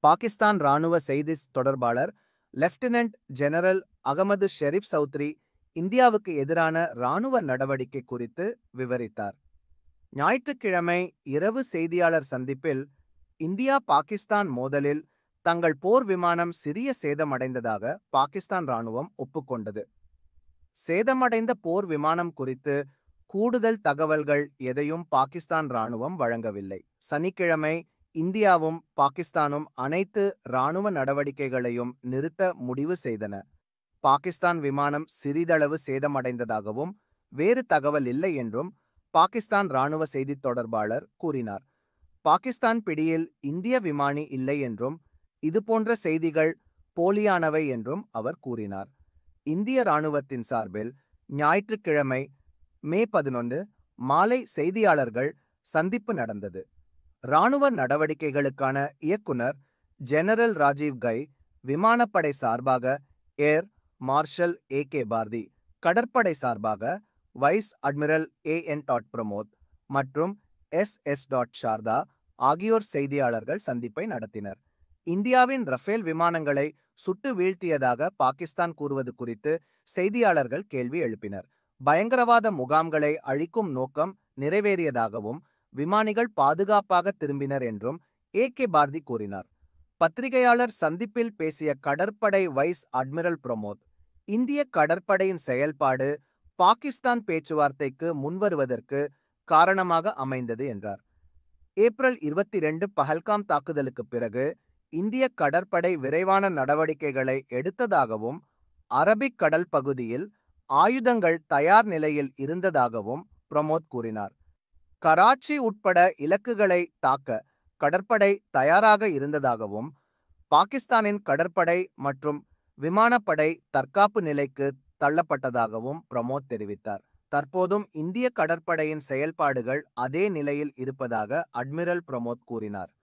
பாகிஸ்தான் ராணுவ செய்தித் தொடர்பாளர் லெப்டினன்ட் ஜெனரல் அகமது ஷெரீப் சௌத்ரி இந்தியாவுக்கு எதிரான ராணுவ நடவடிக்கை குறித்து விவரித்தார். ஞாயிற்றுக்கிழமை இரவு செய்தியாளர் சந்திப்பில், இந்தியா பாகிஸ்தான் மோதலில் தங்கள் போர் விமானம் சிறிய சேதமடைந்ததாக பாகிஸ்தான் ராணுவம் ஒப்புக்கொண்டது. சேதமடைந்த போர் விமானம் குறித்து கூடுதல் தகவல்கள் எதையும் பாகிஸ்தான் ராணுவம் வழங்கவில்லை. சனிக்கிழமை இந்தியாவும் பாகிஸ்தானும் அனைத்து ராணுவ நடவடிக்கைகளையும் நிறுத்த முடிவு செய்தன. பாகிஸ்தான் விமானம் சிறிதளவு சேதமடைந்ததாகவும் வேறு தகவல் இல்லை என்றும் பாகிஸ்தான் ராணுவ செய்தித் தொடர்பாளர் கூறினார். பாகிஸ்தான் பிடியில் இந்திய விமானி இல்லை என்றும் இதுபோன்ற செய்திகள் போலியானவை என்றும் அவர் கூறினார். இந்திய ராணுவத்தின் சார்பில் ஞாயிற்றுக்கிழமை மே 11 மாலை செய்தியாளர்கள் சந்திப்பு நடந்தது. ராணுவ நடவடிக்கைகளுக்கான இயக்குனர் ஜெனரல் ராஜீவ் கை, விமானப்படை சார்பாக ஏர் மார்ஷல் ஏ.கே. பார்தி, கடற்படை சார்பாக வைஸ் அட்மிரல் ஏ.என். பிரமோத் மற்றும் எஸ்.எஸ். சாரதா ஆகியோர் செய்தியாளர்கள் சந்திப்பை நடத்தினர். இந்தியாவின் ரஃபேல் விமானங்களை சுட்டு வீழ்த்தியதாக பாகிஸ்தான் கூறுவது குறித்து செய்தியாளர்கள் கேள்வி எழுப்பினர். பயங்கரவாத முகாம்களை அழிக்கும் நோக்கம் நிறைவேறியதாகவும் விமானிகள் பாதுகாப்பாக திரும்பினர் என்றும் ஏ.கே. பார்தி கூறினார். பத்திரிகையாளர் சந்திப்பில் பேசிய கடற்படை வைஸ் அட்மிரல் பிரமோத், இந்திய கடற்படையின் செயல்பாடு பாகிஸ்தான் பேச்சுவார்த்தைக்கு முன்வருவதற்கு காரணமாக அமைந்தது என்றார். ஏப்ரல் 22 பஹல்காம் தாக்குதலுக்கு பிறகு இந்திய கடற்படை விரைவான நடவடிக்கைகளை எடுத்ததாகவும் அரபிக் கடல் பகுதியில் ஆயுதங்கள் தயார் நிலையில் இருந்ததாகவும் பிரமோத் கூறினார். கராச்சி உட்பட இலக்குகளை தாக்க கடற்படை தயாராக இருந்ததாகவும் பாகிஸ்தானின் கடற்படை மற்றும் விமானப்படை தற்காப்பு நிலைக்கு தள்ளப்பட்டதாகவும் பிரமோத் தெரிவித்தார். தற்போதும் இந்திய கடற்படையின் செயல்பாடுகள் அதே நிலையில் இருப்பதாக அட்மிரல் பிரமோத் கூறினார்.